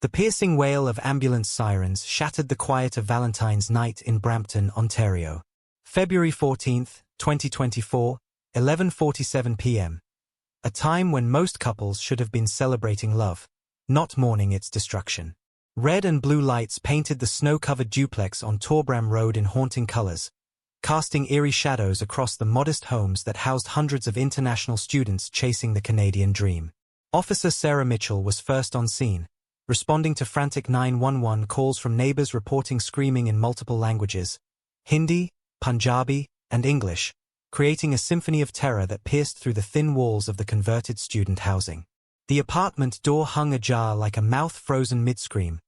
The piercing wail of ambulance sirens shattered the quiet of Valentine's night in Brampton, Ontario. February 14, 2024, 11:47 p.m. A time when most couples should have been celebrating love, not mourning its destruction. Red and blue lights painted the snow-covered duplex on Torbram Road in haunting colors, casting eerie shadows across the modest homes that housed hundreds of international students chasing the Canadian dream. Officer Sarah Mitchell was first on scene, responding to frantic 911 calls from neighbors reporting screaming in multiple languages, Hindi, Punjabi, and English, creating a symphony of terror that pierced through the thin walls of the converted student housing. The apartment door hung ajar like a mouth frozen mid-scream,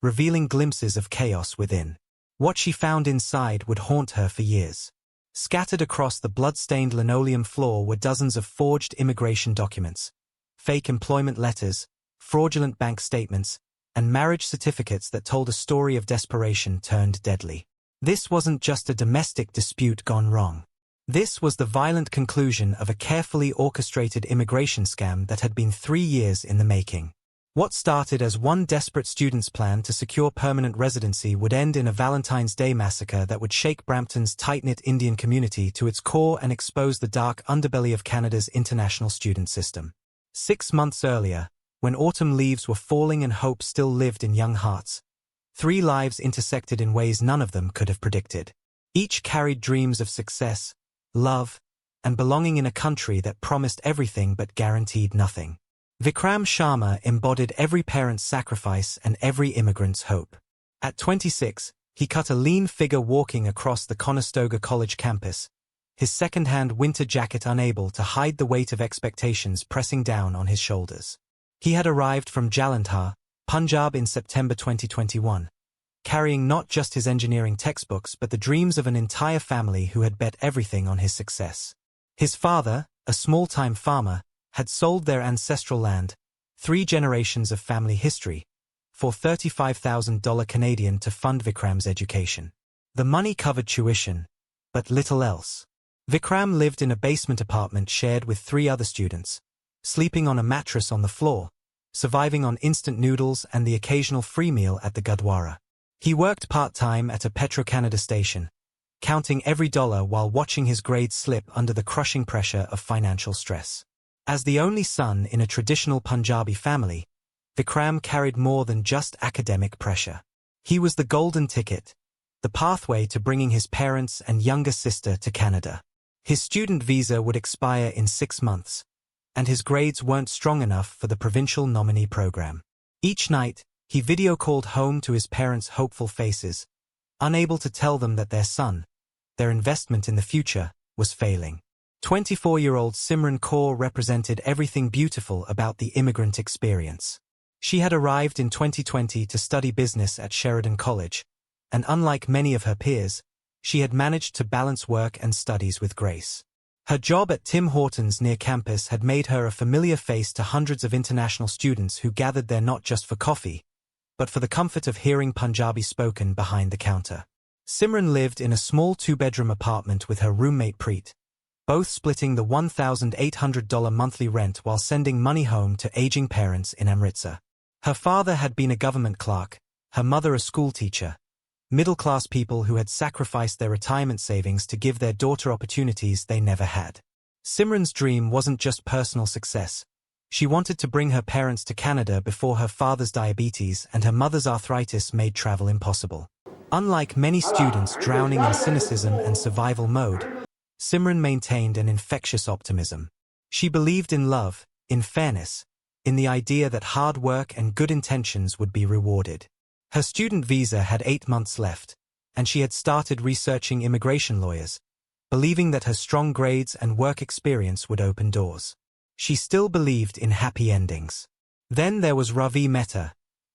revealing glimpses of chaos within. What she found inside would haunt her for years. Scattered across the blood-stained linoleum floor were dozens of forged immigration documents, fake employment letters, fraudulent bank statements, and marriage certificates that told a story of desperation turned deadly. This wasn't just a domestic dispute gone wrong. This was the violent conclusion of a carefully orchestrated immigration scam that had been 3 years in the making. What started as one desperate student's plan to secure permanent residency would end in a Valentine's Day massacre that would shake Brampton's tight-knit Indian community to its core and expose the dark underbelly of Canada's international student system. 6 months earlier, when autumn leaves were falling and hope still lived in young hearts, 3 lives intersected in ways none of them could have predicted. Each carried dreams of success, love, and belonging in a country that promised everything but guaranteed nothing. Vikram Sharma embodied every parent's sacrifice and every immigrant's hope. At 26, he cut a lean figure walking across the Conestoga College campus, his second-hand winter jacket unable to hide the weight of expectations pressing down on his shoulders. He had arrived from Jalandhar, Punjab in September 2021, carrying not just his engineering textbooks but the dreams of an entire family who had bet everything on his success. His father, a small-time farmer, had sold their ancestral land, 3 generations of family history, for $35,000 Canadian to fund Vikram's education. The money covered tuition, but little else. Vikram lived in a basement apartment shared with 3 other students, sleeping on a mattress on the floor, surviving on instant noodles and the occasional free meal at the Gurdwara. He worked part-time at a Petro-Canada station, counting every dollar while watching his grades slip under the crushing pressure of financial stress. As the only son in a traditional Punjabi family, Vikram carried more than just academic pressure. He was the golden ticket, the pathway to bringing his parents and younger sister to Canada. His student visa would expire in 6 months, and his grades weren't strong enough for the provincial nominee program. Each night, he video-called home to his parents' hopeful faces, unable to tell them that their son, their investment in the future, was failing. 24-year-old Simran Kaur represented everything beautiful about the immigrant experience. She had arrived in 2020 to study business at Sheridan College, and unlike many of her peers, she had managed to balance work and studies with grace. Her job at Tim Hortons near campus had made her a familiar face to hundreds of international students who gathered there not just for coffee, but for the comfort of hearing Punjabi spoken behind the counter. Simran lived in a small 2-bedroom apartment with her roommate Preet, both splitting the $1,800 monthly rent while sending money home to aging parents in Amritsar. Her father had been a government clerk, her mother a schoolteacher, middle-class people who had sacrificed their retirement savings to give their daughter opportunities they never had. Simran's dream wasn't just personal success. She wanted to bring her parents to Canada before her father's diabetes and her mother's arthritis made travel impossible. Unlike many students drowning in cynicism and survival mode, Simran maintained an infectious optimism. She believed in love, in fairness, in the idea that hard work and good intentions would be rewarded. Her student visa had 8 months left, and she had started researching immigration lawyers, believing that her strong grades and work experience would open doors. She still believed in happy endings. Then there was Ravi Mehta,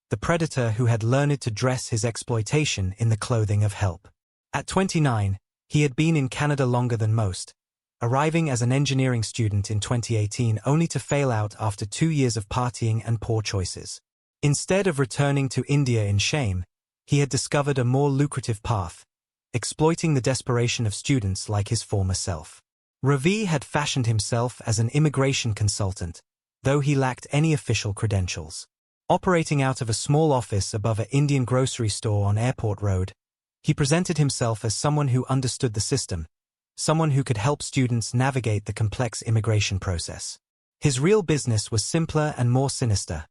the predator who had learned to dress his exploitation in the clothing of help. At 29, he had been in Canada longer than most, arriving as an engineering student in 2018 only to fail out after 2 years of partying and poor choices. Instead of returning to India in shame, he had discovered a more lucrative path, exploiting the desperation of students like his former self. Ravi had fashioned himself as an immigration consultant, though he lacked any official credentials. Operating out of a small office above an Indian grocery store on Airport Road, he presented himself as someone who understood the system, someone who could help students navigate the complex immigration process. His real business was simpler and more sinister.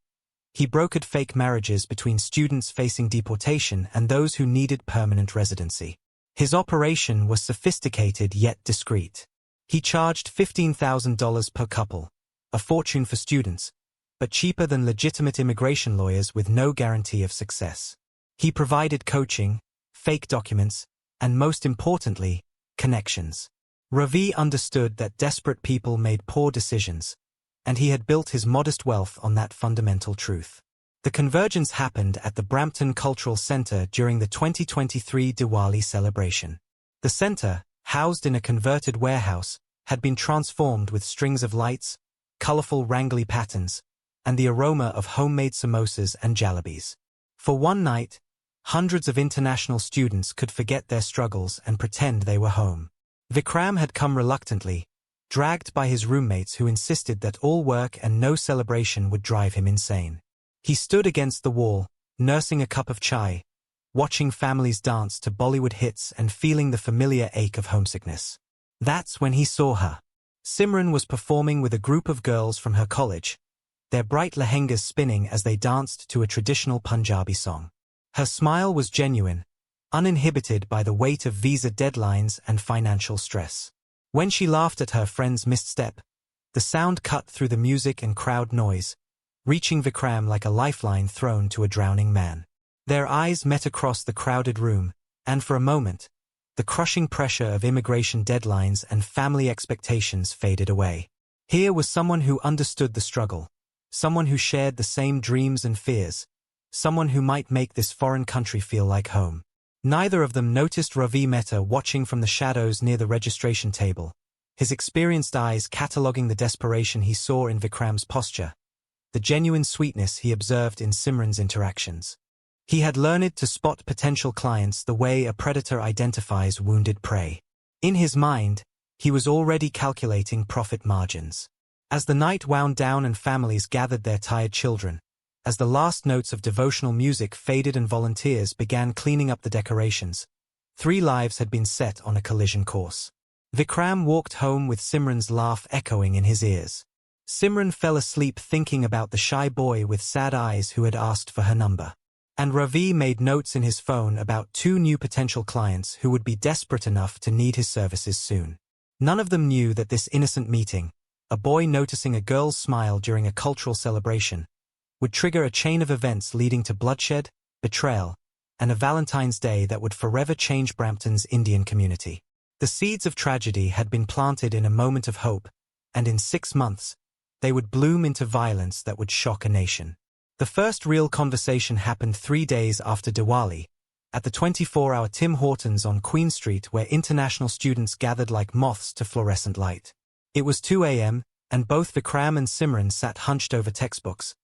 He brokered fake marriages between students facing deportation and those who needed permanent residency. His operation was sophisticated yet discreet. He charged $15,000 per couple, a fortune for students, but cheaper than legitimate immigration lawyers with no guarantee of success. He provided coaching, fake documents, and most importantly, connections. Ravi understood that desperate people made poor decisions, and he had built his modest wealth on that fundamental truth. The convergence happened at the Brampton Cultural Center during the 2023 Diwali celebration. The center, housed in a converted warehouse, had been transformed with strings of lights, colorful rangoli patterns, and the aroma of homemade samosas and jalebis. For one night, hundreds of international students could forget their struggles and pretend they were home. Vikram had come reluctantly, dragged by his roommates who insisted that all work and no celebration would drive him insane. He stood against the wall, nursing a cup of chai, watching families dance to Bollywood hits and feeling the familiar ache of homesickness. That's when he saw her. Simran was performing with a group of girls from her college, their bright lehengas spinning as they danced to a traditional Punjabi song. Her smile was genuine, uninhibited by the weight of visa deadlines and financial stress. When she laughed at her friend's misstep, the sound cut through the music and crowd noise, reaching Vikram like a lifeline thrown to a drowning man. Their eyes met across the crowded room, and for a moment, the crushing pressure of immigration deadlines and family expectations faded away. Here was someone who understood the struggle, someone who shared the same dreams and fears, someone who might make this foreign country feel like home. Neither of them noticed Ravi Mehta watching from the shadows near the registration table, his experienced eyes cataloguing the desperation he saw in Vikram's posture, the genuine sweetness he observed in Simran's interactions. He had learned to spot potential clients the way a predator identifies wounded prey. In his mind, he was already calculating profit margins. As the night wound down and families gathered their tired children, as the last notes of devotional music faded and volunteers began cleaning up the decorations, 3 lives had been set on a collision course. Vikram walked home with Simran's laugh echoing in his ears. Simran fell asleep thinking about the shy boy with sad eyes who had asked for her number. And Ravi made notes in his phone about 2 new potential clients who would be desperate enough to need his services soon. None of them knew that this innocent meeting, a boy noticing a girl's smile during a cultural celebration, would trigger a chain of events leading to bloodshed, betrayal, and a Valentine's Day that would forever change Brampton's Indian community. The seeds of tragedy had been planted in a moment of hope, and in 6 months, they would bloom into violence that would shock a nation. The first real conversation happened 3 days after Diwali, at the 24-hour Tim Hortons on Queen Street where international students gathered like moths to fluorescent light. It was 2 a.m., and both Vikram and Simran sat hunched over textbooks,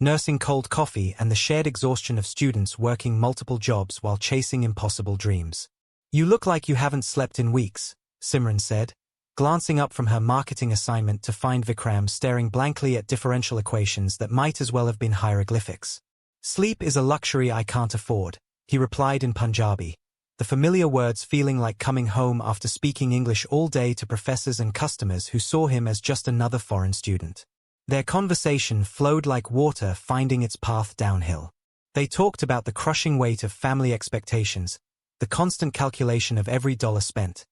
nursing cold coffee and the shared exhaustion of students working multiple jobs while chasing impossible dreams. "You look like you haven't slept in weeks," Simran said, glancing up from her marketing assignment to find Vikram staring blankly at differential equations that might as well have been hieroglyphics. "Sleep is a luxury I can't afford," he replied in Punjabi, the familiar words feeling like coming home after speaking English all day to professors and customers who saw him as just another foreign student. Their conversation flowed like water finding its path downhill. They talked about the crushing weight of family expectations, the constant calculation of every dollar spent,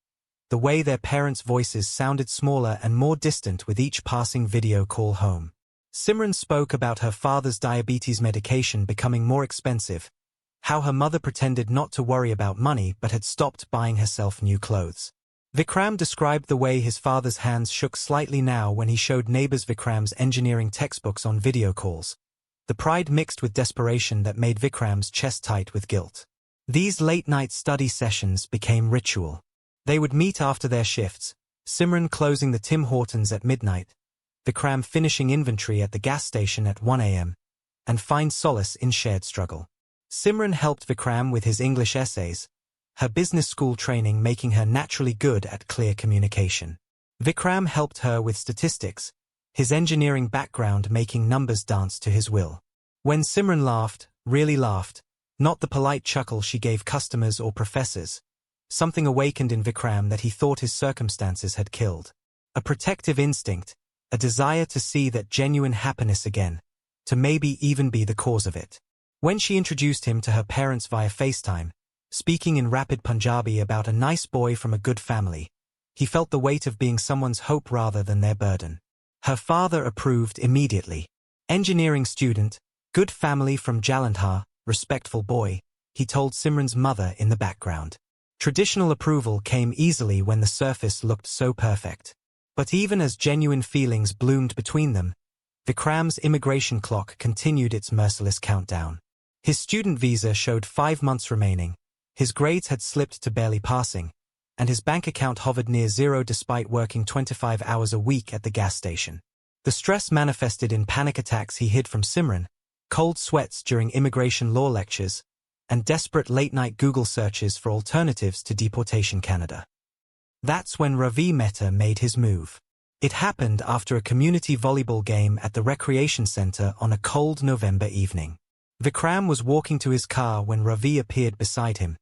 the way their parents' voices sounded smaller and more distant with each passing video call home. Simran spoke about her father's diabetes medication becoming more expensive, how her mother pretended not to worry about money but had stopped buying herself new clothes. Vikram described the way his father's hands shook slightly now when he showed neighbors Vikram's engineering textbooks on video calls, the pride mixed with desperation that made Vikram's chest tight with guilt. These late-night study sessions became ritual. They would meet after their shifts, Simran closing the Tim Hortons at midnight, Vikram finishing inventory at the gas station at 1 a.m., and find solace in shared struggle. Simran helped Vikram with his English essays, her business school training making her naturally good at clear communication. Vikram helped her with statistics, his engineering background making numbers dance to his will. When Simran laughed, really laughed, not the polite chuckle she gave customers or professors, something awakened in Vikram that he thought his circumstances had killed. A protective instinct, a desire to see that genuine happiness again, to maybe even be the cause of it. When she introduced him to her parents via FaceTime, speaking in rapid Punjabi about a nice boy from a good family, he felt the weight of being someone's hope rather than their burden. Her father approved immediately. Engineering student, good family from Jalandhar, respectful boy, he told Simran's mother in the background. Traditional approval came easily when the surface looked so perfect. But even as genuine feelings bloomed between them, Vikram's immigration clock continued its merciless countdown. His student visa showed 5 months remaining, his grades had slipped to barely passing, and his bank account hovered near zero despite working 25 hours a week at the gas station. The stress manifested in panic attacks he hid from Simran, cold sweats during immigration law lectures, and desperate late-night Google searches for alternatives to deportation Canada. That's when Ravi Mehta made his move. It happened after a community volleyball game at the recreation center on a cold November evening. Vikram was walking to his car when Ravi appeared beside him,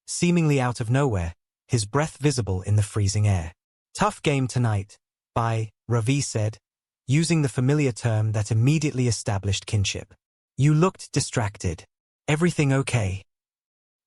seemingly out of nowhere, his breath visible in the freezing air. "Tough game tonight, bye," Ravi said, using the familiar term that immediately established kinship. "You looked distracted. Everything okay?"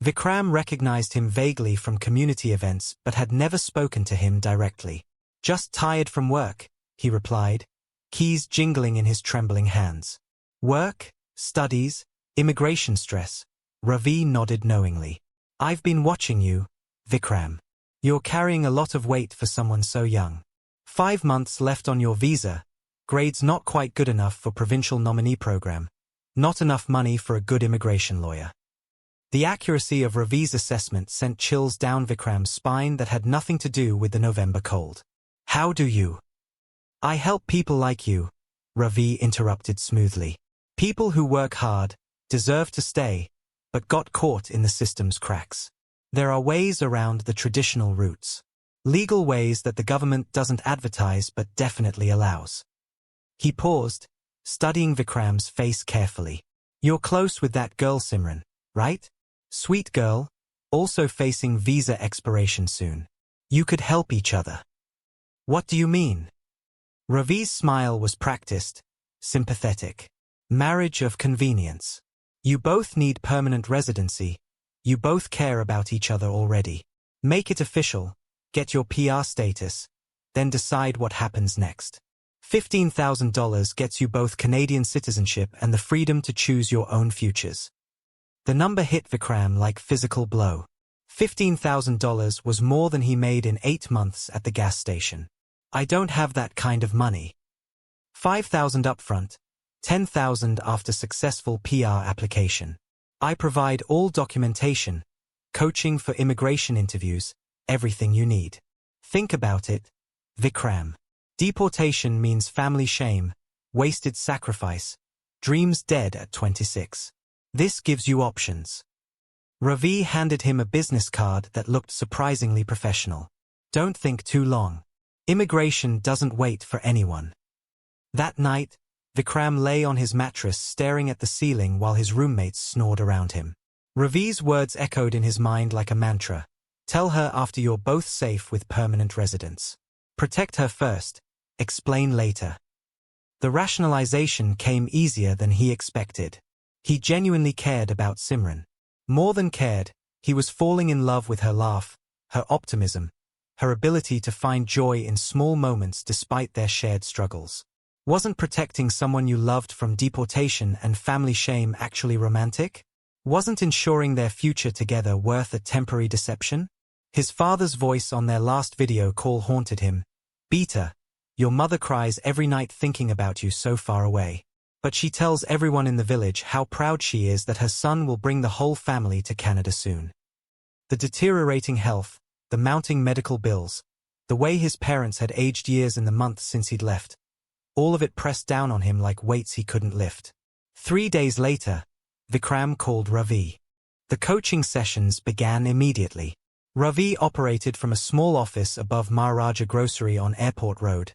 Vikram recognized him vaguely from community events but had never spoken to him directly. "Just tired from work," he replied, keys jingling in his trembling hands. "Work, studies, immigration stress," Ravi nodded knowingly. "I've been watching you, Vikram. You're carrying a lot of weight for someone so young. 5 months left on your visa, grades not quite good enough for provincial nominee program, not enough money for a good immigration lawyer." The accuracy of Ravi's assessment sent chills down Vikram's spine that had nothing to do with the November cold. "How do you?" "I help people like you," Ravi interrupted smoothly. "People who work hard, deserve to stay, but got caught in the system's cracks. There are ways around the traditional routes. Legal ways that the government doesn't advertise but definitely allows." He paused, studying Vikram's face carefully. "You're close with that girl Simran, right? Sweet girl, also facing visa expiration soon. You could help each other." "What do you mean?" Ravi's smile was practiced, sympathetic. "Marriage of convenience. You both need permanent residency. You both care about each other already. Make it official, get your PR status, then decide what happens next. $15,000 gets you both Canadian citizenship and the freedom to choose your own futures." The number hit Vikram like physical blow. $15,000 was more than he made in 8 months at the gas station. "I don't have that kind of money." $5,000 upfront, $10,000 after successful PR application. "I provide all documentation, coaching for immigration interviews, everything you need." Think about it, Vikram. Deportation means family shame, wasted sacrifice, dreams dead at 26. This gives you options. Ravi handed him a business card that looked surprisingly professional. "Don't think too long. Immigration doesn't wait for anyone." That night, Vikram lay on his mattress staring at the ceiling while his roommates snored around him. Ravi's words echoed in his mind like a mantra. "Tell her after you're both safe with permanent residence. Protect her first, explain later." The rationalization came easier than he expected. He genuinely cared about Simran. More than cared, he was falling in love with her laugh, her optimism, her ability to find joy in small moments despite their shared struggles. Wasn't protecting someone you loved from deportation and family shame actually romantic? Wasn't ensuring their future together worth a temporary deception? His father's voice on their last video call haunted him. "Beta, your mother cries every night thinking about you so far away. But she tells everyone in the village how proud she is that her son will bring the whole family to Canada soon." The deteriorating health, the mounting medical bills, the way his parents had aged years in the months since he'd left, all of it pressed down on him like weights he couldn't lift. 3 days later, Vikram called Ravi. The coaching sessions began immediately. Ravi operated from a small office above Maharaja Grocery on Airport Road,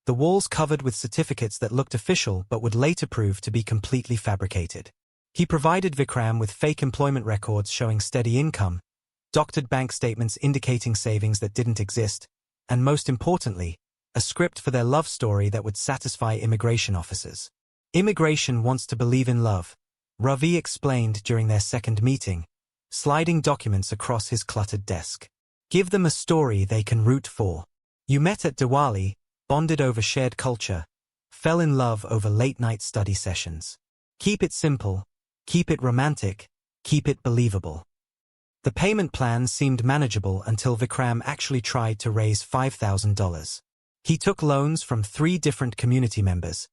the walls covered with certificates that looked official but would later prove to be completely fabricated. He provided Vikram with fake employment records showing steady income, doctored bank statements indicating savings that didn't exist, and most importantly, a script for their love story that would satisfy immigration officers. Immigration wants to believe in love, Ravi explained during their second meeting, sliding documents across his cluttered desk. Give them a story they can root for. You met at Diwali, bonded over shared culture, fell in love over late-night study sessions. Keep it simple, keep it romantic, keep it believable. The payment plan seemed manageable until Vikram actually tried to raise $5,000. He took loans from 3 different community members,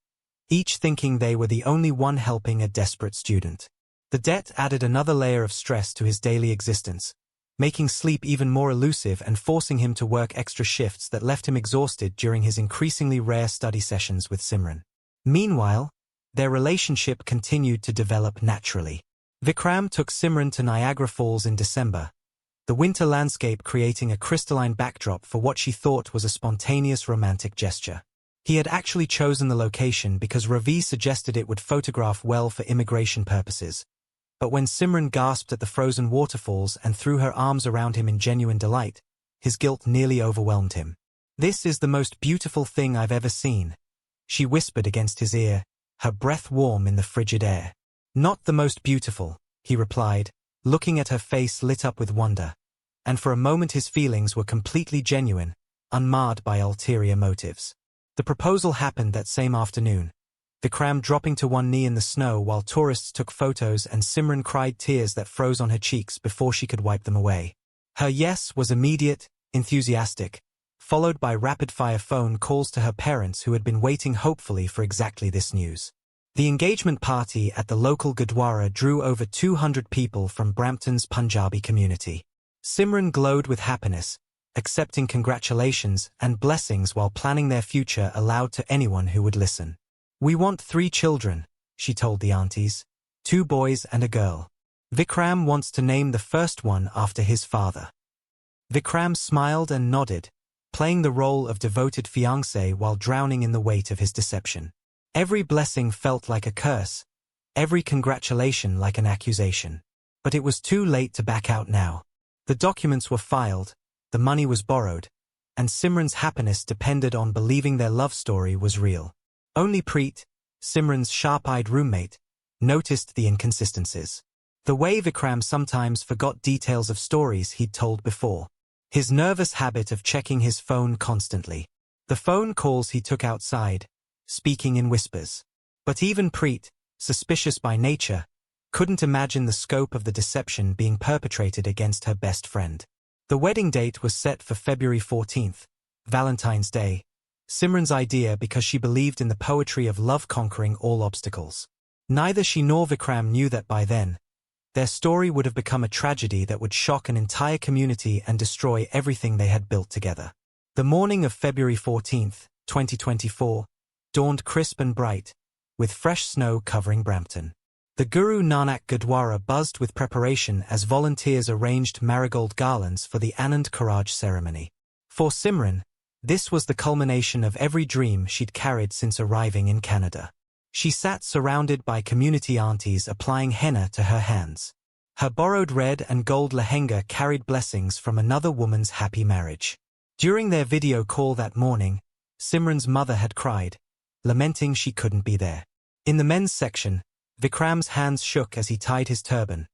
each thinking they were the only one helping a desperate student. The debt added another layer of stress to his daily existence, making sleep even more elusive and forcing him to work extra shifts that left him exhausted during his increasingly rare study sessions with Simran. Meanwhile, their relationship continued to develop naturally. Vikram took Simran to Niagara Falls in December, the winter landscape creating a crystalline backdrop for what she thought was a spontaneous romantic gesture. He had actually chosen the location because Ravi suggested it would photograph well for immigration purposes. But when Simran gasped at the frozen waterfalls and threw her arms around him in genuine delight, his guilt nearly overwhelmed him. "This is the most beautiful thing I've ever seen," she whispered against his ear, her breath warm in the frigid air. "Not the most beautiful," he replied, looking at her face lit up with wonder, and for a moment his feelings were completely genuine, unmarred by ulterior motives. The proposal happened that same afternoon, Vikram dropping to one knee in the snow while tourists took photos and Simran cried tears that froze on her cheeks before she could wipe them away. Her yes was immediate, enthusiastic, followed by rapid-fire phone calls to her parents who had been waiting hopefully for exactly this news. The engagement party at the local Gurdwara drew over 200 people from Brampton's Punjabi community. Simran glowed with happiness, accepting congratulations and blessings while planning their future aloud to anyone who would listen. "We want 3 children," she told the aunties, 2 boys and a girl. Vikram wants to name the first one after his father. Vikram smiled and nodded, playing the role of devoted fiancé while drowning in the weight of his deception. Every blessing felt like a curse, every congratulation like an accusation. But it was too late to back out now. The documents were filed, the money was borrowed, and Simran's happiness depended on believing their love story was real. Only Preet, Simran's sharp-eyed roommate, noticed the inconsistencies. The way Vikram sometimes forgot details of stories he'd told before. His nervous habit of checking his phone constantly. The phone calls he took outside, speaking in whispers. But even Preet, suspicious by nature, couldn't imagine the scope of the deception being perpetrated against her best friend. The wedding date was set for February 14th, Valentine's Day, Simran's idea because she believed in the poetry of love conquering all obstacles. Neither she nor Vikram knew that by then, their story would have become a tragedy that would shock an entire community and destroy everything they had built together. The morning of February 14th, 2024, dawned crisp and bright, with fresh snow covering Brampton. The Guru Nanak Gurdwara buzzed with preparation as volunteers arranged marigold garlands for the Anand Karaj ceremony. For Simran, this was the culmination of every dream she'd carried since arriving in Canada. She sat surrounded by community aunties applying henna to her hands. Her borrowed red and gold lehenga carried blessings from another woman's happy marriage. During their video call that morning, Simran's mother had cried, lamenting she couldn't be there. In the men's section, Vikram's hands shook as he tied his turban,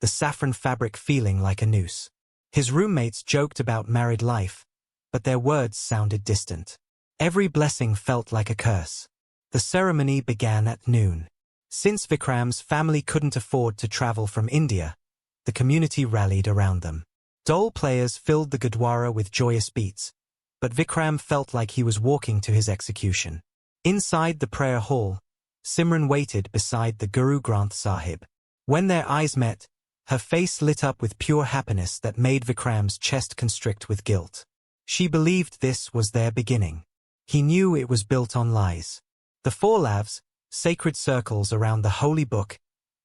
the saffron fabric feeling like a noose. His roommates joked about married life, but their words sounded distant. Every blessing felt like a curse. The ceremony began at noon. Since Vikram's family couldn't afford to travel from India, the community rallied around them. Dole players filled the Gurdwara with joyous beats, but Vikram felt like he was walking to his execution. Inside the prayer hall, Simran waited beside the Guru Granth Sahib. When their eyes met, her face lit up with pure happiness that made Vikram's chest constrict with guilt. She believed this was their beginning. He knew it was built on lies. The 4 lavs, sacred circles around the holy book,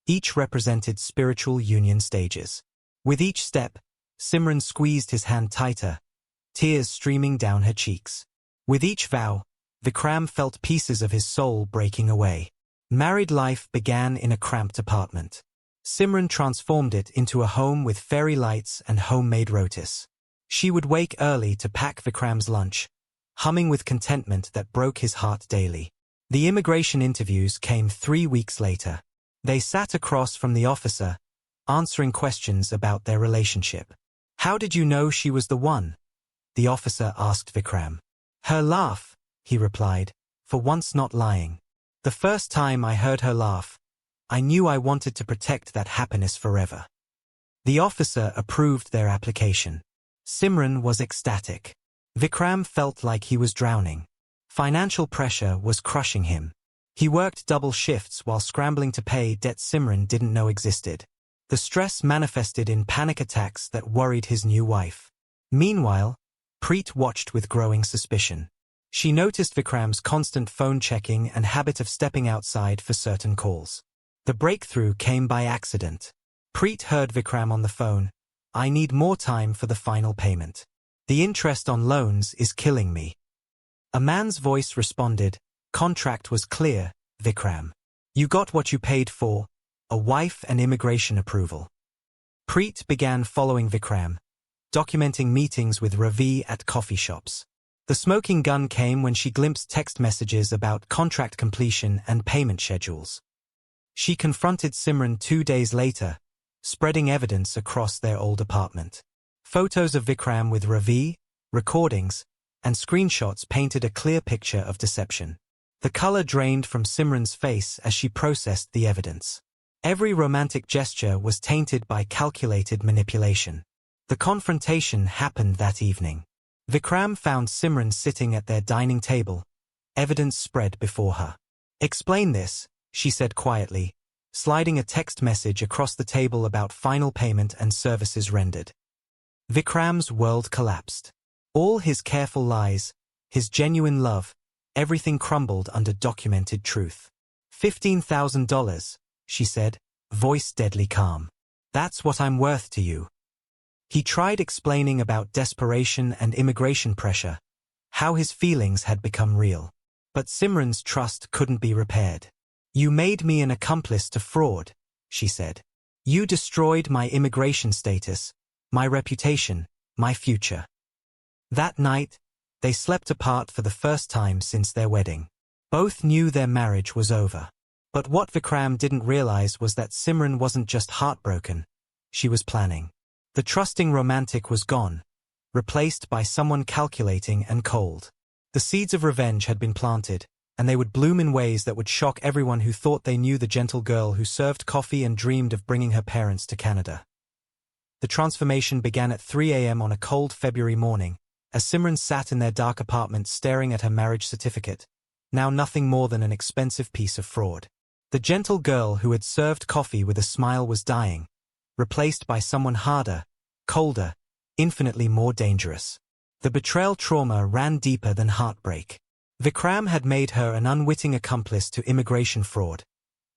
each represented spiritual union stages. With each step, Simran squeezed his hand tighter, tears streaming down her cheeks. With each vow, Vikram felt pieces of his soul breaking away. Married life began in a cramped apartment. Simran transformed it into a home with fairy lights and homemade rotis. She would wake early to pack Vikram's lunch, humming with contentment that broke his heart daily. The immigration interviews came 3 weeks later. They sat across from the officer, answering questions about their relationship. "How did you know she was the one?" the officer asked Vikram. "Her laugh," he replied, for once not lying. "The first time I heard her laugh, I knew I wanted to protect that happiness forever." The officer approved their application. Simran was ecstatic. Vikram felt like he was drowning. Financial pressure was crushing him. He worked double shifts while scrambling to pay debts Simran didn't know existed. The stress manifested in panic attacks that worried his new wife. Meanwhile, Preet watched with growing suspicion. She noticed Vikram's constant phone checking and habit of stepping outside for certain calls. The breakthrough came by accident. Preet heard Vikram on the phone. "I need more time for the final payment. The interest on loans is killing me." A man's voice responded, "Contract was clear, Vikram. You got what you paid for, a wife and immigration approval." Preet began following Vikram, documenting meetings with Ravi at coffee shops. The smoking gun came when she glimpsed text messages about contract completion and payment schedules. She confronted Simran 2 days later, spreading evidence across their old apartment. Photos of Vikram with Ravi, recordings, and screenshots painted a clear picture of deception. The color drained from Simran's face as she processed the evidence. Every romantic gesture was tainted by calculated manipulation. The confrontation happened that evening. Vikram found Simran sitting at their dining table, evidence spread before her. "Explain this," she said quietly, sliding a text message across the table about final payment and services rendered. Vikram's world collapsed. All his careful lies, his genuine love, everything crumbled under documented truth. $15,000, she said, voice deadly calm. "That's what I'm worth to you." He tried explaining about desperation and immigration pressure, how his feelings had become real. But Simran's trust couldn't be repaired. "You made me an accomplice to fraud," she said. "You destroyed my immigration status, my reputation, my future." That night, they slept apart for the first time since their wedding. Both knew their marriage was over. But what Vikram didn't realize was that Simran wasn't just heartbroken, she was planning. The trusting romantic was gone, replaced by someone calculating and cold. The seeds of revenge had been planted, and they would bloom in ways that would shock everyone who thought they knew the gentle girl who served coffee and dreamed of bringing her parents to Canada. The transformation began at 3 a.m. on a cold February morning, as Simran sat in their dark apartment staring at her marriage certificate, now nothing more than an expensive piece of fraud. The gentle girl who had served coffee with a smile was dying, replaced by someone harder, colder, infinitely more dangerous. The betrayal trauma ran deeper than heartbreak. Vikram had made her an unwitting accomplice to immigration fraud,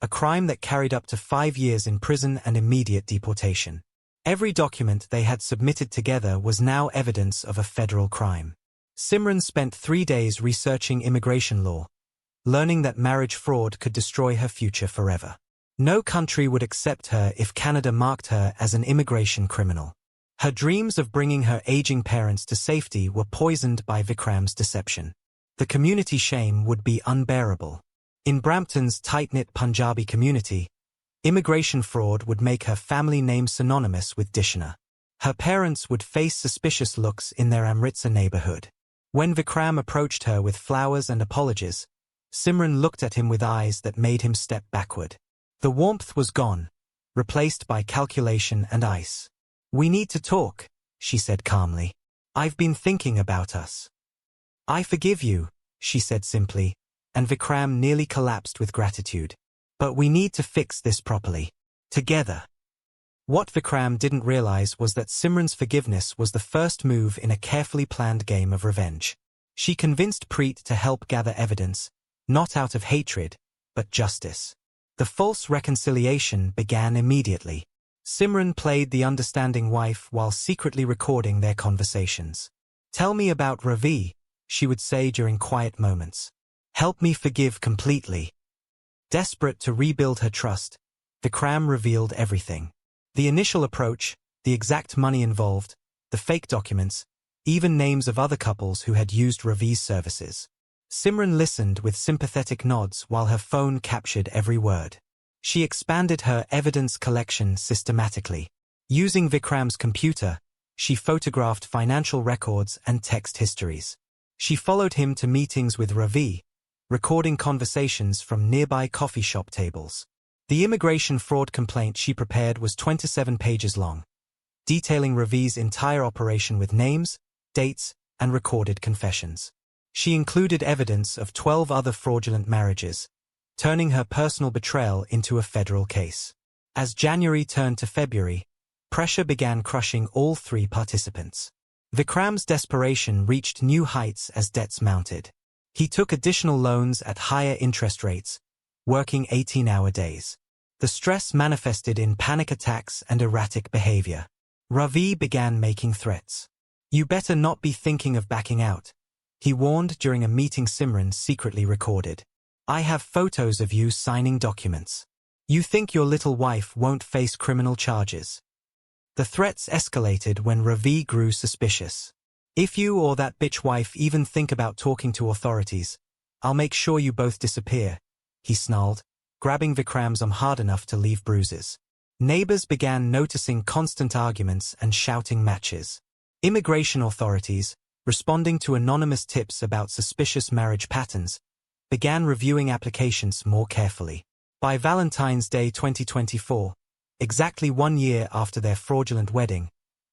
a crime that carried up to 5 years in prison and immediate deportation. Every document they had submitted together was now evidence of a federal crime. Simran spent 3 days researching immigration law, learning that marriage fraud could destroy her future forever. No country would accept her if Canada marked her as an immigration criminal. Her dreams of bringing her aging parents to safety were poisoned by Vikram's deception. The community shame would be unbearable. In Brampton's tight-knit Punjabi community, immigration fraud would make her family name synonymous with Dishna. Her parents would face suspicious looks in their Amritsar neighborhood. When Vikram approached her with flowers and apologies, Simran looked at him with eyes that made him step backward. The warmth was gone, replaced by calculation and ice. "We need to talk," she said calmly. "I've been thinking about us." "I forgive you," she said simply, and Vikram nearly collapsed with gratitude. "But we need to fix this properly. Together." What Vikram didn't realize was that Simran's forgiveness was the first move in a carefully planned game of revenge. She convinced Preet to help gather evidence, not out of hatred, but justice. The false reconciliation began immediately. Simran played the understanding wife while secretly recording their conversations. "Tell me about Ravi," she would say during quiet moments. Help me forgive completely. Desperate to rebuild her trust, Vikram revealed everything. The initial approach, the exact money involved, the fake documents, even names of other couples who had used Ravi's services. Simran listened with sympathetic nods while her phone captured every word. She expanded her evidence collection systematically. Using Vikram's computer, she photographed financial records and text histories. She followed him to meetings with Ravi, recording conversations from nearby coffee shop tables. The immigration fraud complaint she prepared was 27 pages long, detailing Ravi's entire operation with names, dates, and recorded confessions. She included evidence of 12 other fraudulent marriages, turning her personal betrayal into a federal case. As January turned to February, pressure began crushing all three participants. Vikram's desperation reached new heights as debts mounted. He took additional loans at higher interest rates, working 18-hour days. The stress manifested in panic attacks and erratic behavior. Ravi began making threats. You better not be thinking of backing out, he warned during a meeting Simran secretly recorded. I have photos of you signing documents. You think your little wife won't face criminal charges. The threats escalated when Ravi grew suspicious. If you or that bitch wife even think about talking to authorities, I'll make sure you both disappear, he snarled, grabbing Vikram's arm hard enough to leave bruises. Neighbors began noticing constant arguments and shouting matches. Immigration authorities, responding to anonymous tips about suspicious marriage patterns, began reviewing applications more carefully. By Valentine's Day 2024, exactly 1 year after their fraudulent wedding,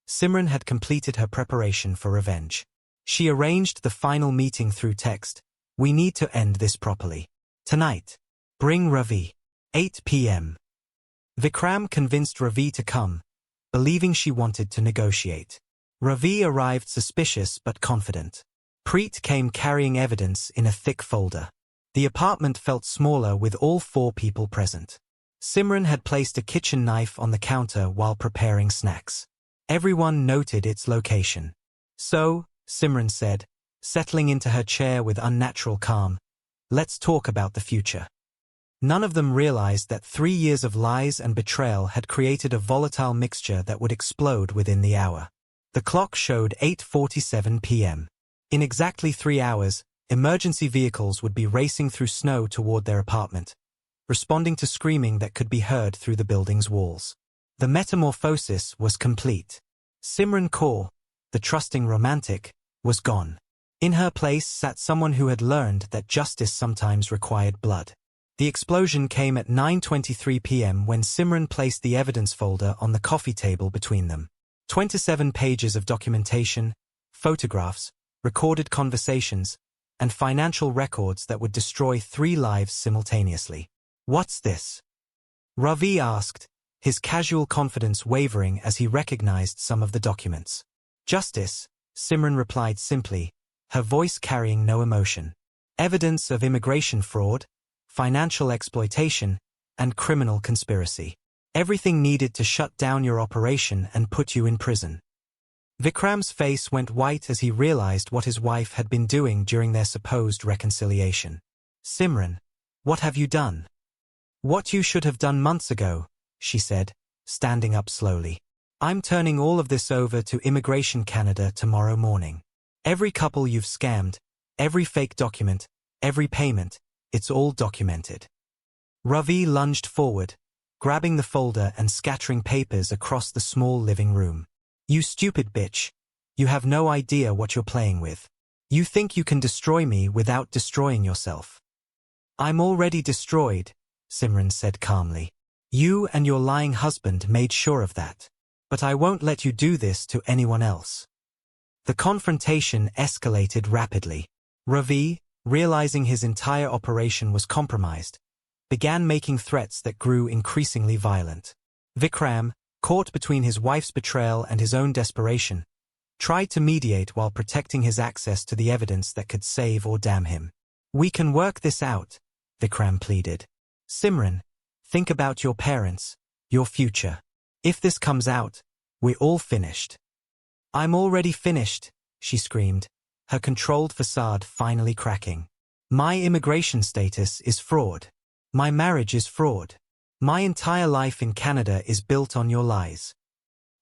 Simran had completed her preparation for revenge. She arranged the final meeting through text. We need to end this properly. Tonight. Bring Ravi. 8 p.m. Vikram convinced Ravi to come, believing she wanted to negotiate. Ravi arrived suspicious but confident. Preet came carrying evidence in a thick folder. The apartment felt smaller with all 4 people present. Simran had placed a kitchen knife on the counter while preparing snacks. Everyone noted its location. So, Simran said, settling into her chair with unnatural calm, let's talk about the future. None of them realized that 3 years of lies and betrayal had created a volatile mixture that would explode within the hour. The clock showed 8:47 p.m. In exactly 3 hours, emergency vehicles would be racing through snow toward their apartment, responding to screaming that could be heard through the building's walls. The metamorphosis was complete. Simran Kaur, the trusting romantic, was gone. In her place sat someone who had learned that justice sometimes required blood. The explosion came at 9:23 p.m. when Simran placed the evidence folder on the coffee table between them. 27 pages of documentation, photographs, recorded conversations, and financial records that would destroy 3 lives simultaneously. What's this? Ravi asked, his casual confidence wavering as he recognized some of the documents. Justice, Simran replied simply, her voice carrying no emotion. Evidence of immigration fraud, financial exploitation, and criminal conspiracy. Everything needed to shut down your operation and put you in prison. Vikram's face went white as he realized what his wife had been doing during their supposed reconciliation. Simran, what have you done? What you should have done months ago, she said, standing up slowly. I'm turning all of this over to Immigration Canada tomorrow morning. Every couple you've scammed, every fake document, every payment, it's all documented. Ravi lunged forward, grabbing the folder and scattering papers across the small living room. You stupid bitch. You have no idea what you're playing with. You think you can destroy me without destroying yourself. I'm already destroyed, Simran said calmly. You and your lying husband made sure of that. But I won't let you do this to anyone else. The confrontation escalated rapidly. Ravi, realizing his entire operation was compromised, began making threats that grew increasingly violent. Vikram, caught between his wife's betrayal and his own desperation, tried to mediate while protecting his access to the evidence that could save or damn him. We can work this out, Vikram pleaded. Simran, think about your parents, your future. If this comes out, we're all finished. I'm already finished, she screamed, her controlled facade finally cracking. My immigration status is fraud. My marriage is fraud. My entire life in Canada is built on your lies.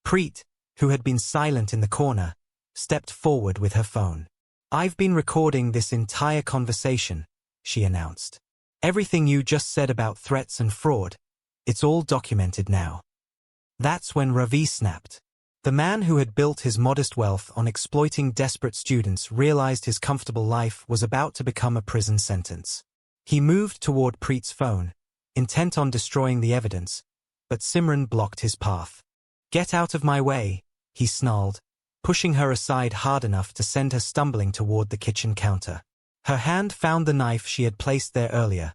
Preet, who had been silent in the corner, stepped forward with her phone. I've been recording this entire conversation, she announced. Everything you just said about threats and fraud, it's all documented now. That's when Ravi snapped. The man who had built his modest wealth on exploiting desperate students realized his comfortable life was about to become a prison sentence. He moved toward Preet's phone, intent on destroying the evidence, but Simran blocked his path. Get out of my way, he snarled, pushing her aside hard enough to send her stumbling toward the kitchen counter. Her hand found the knife she had placed there earlier,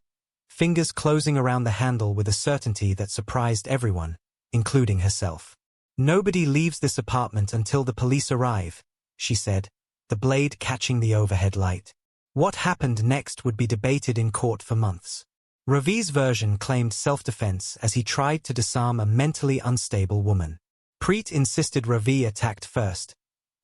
fingers closing around the handle with a certainty that surprised everyone, including herself. Nobody leaves this apartment until the police arrive, she said, the blade catching the overhead light. What happened next would be debated in court for months. Ravi's version claimed self-defense as he tried to disarm a mentally unstable woman. Preet insisted Ravi attacked first,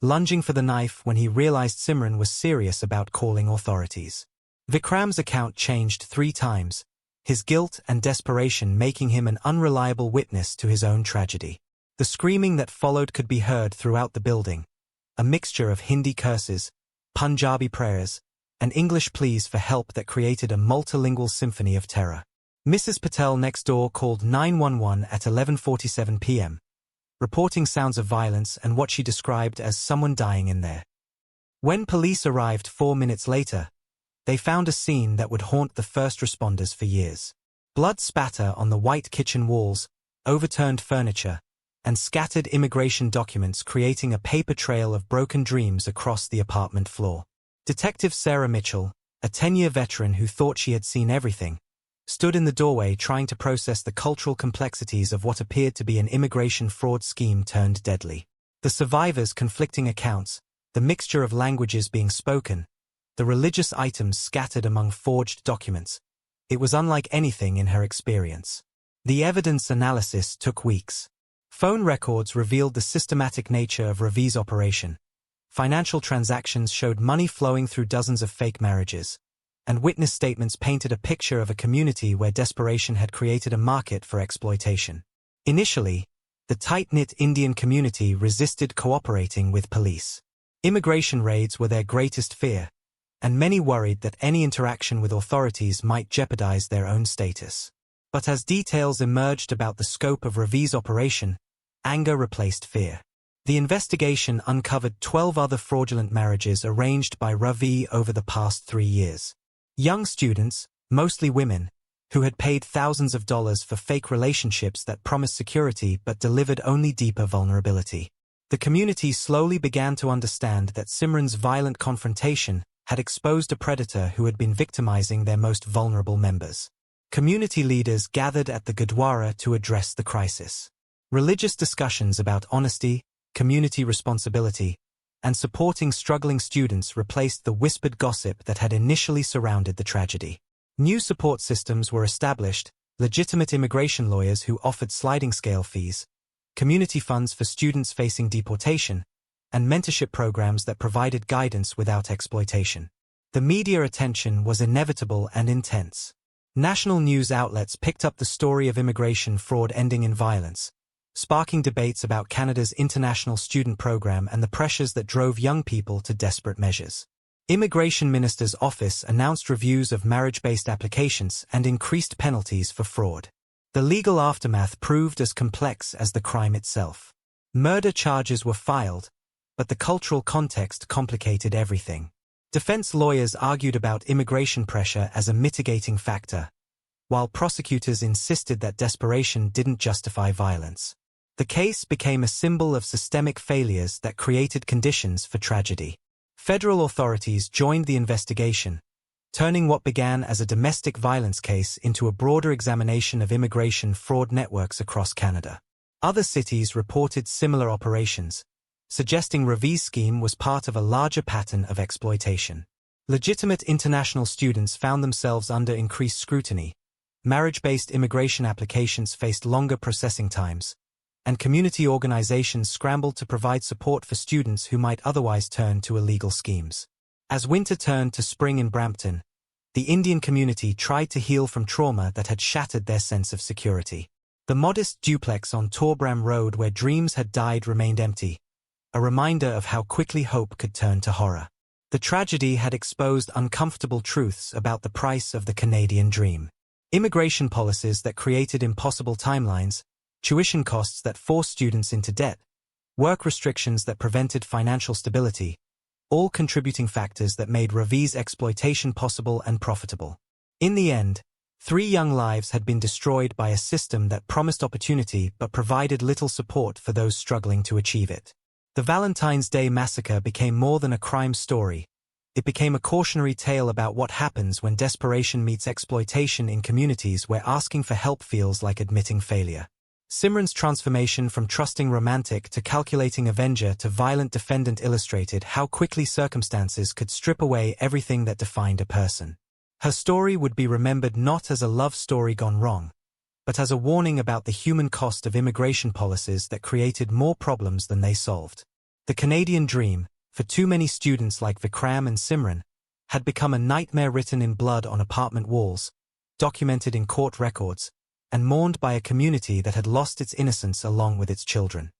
lunging for the knife when he realized Simran was serious about calling authorities. Vikram's account changed 3 times, his guilt and desperation making him an unreliable witness to his own tragedy. The screaming that followed could be heard throughout the building, a mixture of Hindi curses, Punjabi prayers, and English pleas for help that created a multilingual symphony of terror. Mrs. Patel next door called 911 at 11:47 p.m., reporting sounds of violence and what she described as someone dying in there. When police arrived 4 minutes later, they found a scene that would haunt the first responders for years. Blood spatter on the white kitchen walls, overturned furniture, and scattered immigration documents creating a paper trail of broken dreams across the apartment floor. Detective Sarah Mitchell, a 10-year veteran who thought she had seen everything, stood in the doorway trying to process the cultural complexities of what appeared to be an immigration fraud scheme turned deadly. The survivors' conflicting accounts, the mixture of languages being spoken, the religious items scattered among forged documents. It was unlike anything in her experience. The evidence analysis took weeks. Phone records revealed the systematic nature of Ravi's operation. Financial transactions showed money flowing through dozens of fake marriages, and witness statements painted a picture of a community where desperation had created a market for exploitation. Initially, the tight-knit Indian community resisted cooperating with police. Immigration raids were their greatest fear, and many worried that any interaction with authorities might jeopardize their own status. But as details emerged about the scope of Ravi's operation, anger replaced fear. The investigation uncovered 12 other fraudulent marriages arranged by Ravi over the past 3 years. Young students, mostly women, who had paid thousands of dollars for fake relationships that promised security but delivered only deeper vulnerability. The community slowly began to understand that Simran's violent confrontation had exposed a predator who had been victimizing their most vulnerable members. Community leaders gathered at the Gurdwara to address the crisis. Religious discussions about honesty, community responsibility, and supporting struggling students replaced the whispered gossip that had initially surrounded the tragedy. New support systems were established, legitimate immigration lawyers who offered sliding scale fees, community funds for students facing deportation, and mentorship programs that provided guidance without exploitation. The media attention was inevitable and intense. National news outlets picked up the story of immigration fraud ending in violence, sparking debates about Canada's international student program and the pressures that drove young people to desperate measures. Immigration Minister's office announced reviews of marriage-based applications and increased penalties for fraud. The legal aftermath proved as complex as the crime itself. Murder charges were filed, but the cultural context complicated everything. Defense lawyers argued about immigration pressure as a mitigating factor, while prosecutors insisted that desperation didn't justify violence. The case became a symbol of systemic failures that created conditions for tragedy. Federal authorities joined the investigation, turning what began as a domestic violence case into a broader examination of immigration fraud networks across Canada. Other cities reported similar operations, suggesting Ravi's scheme was part of a larger pattern of exploitation. Legitimate international students found themselves under increased scrutiny, marriage-based immigration applications faced longer processing times, and community organizations scrambled to provide support for students who might otherwise turn to illegal schemes. As winter turned to spring in Brampton, the Indian community tried to heal from trauma that had shattered their sense of security. The modest duplex on Torbram Road where dreams had died remained empty, a reminder of how quickly hope could turn to horror. The tragedy had exposed uncomfortable truths about the price of the Canadian dream. Immigration policies that created impossible timelines, tuition costs that forced students into debt, work restrictions that prevented financial stability, all contributing factors that made Ravi's exploitation possible and profitable. In the end, 3 young lives had been destroyed by a system that promised opportunity but provided little support for those struggling to achieve it. The Valentine's Day massacre became more than a crime story. It became a cautionary tale about what happens when desperation meets exploitation in communities where asking for help feels like admitting failure. Simran's transformation from trusting romantic to calculating avenger to violent defendant illustrated how quickly circumstances could strip away everything that defined a person. Her story would be remembered not as a love story gone wrong, but as a warning about the human cost of immigration policies that created more problems than they solved. The Canadian dream, for too many students like Vikram and Simran, had become a nightmare written in blood on apartment walls, documented in court records, and mourned by a community that had lost its innocence along with its children.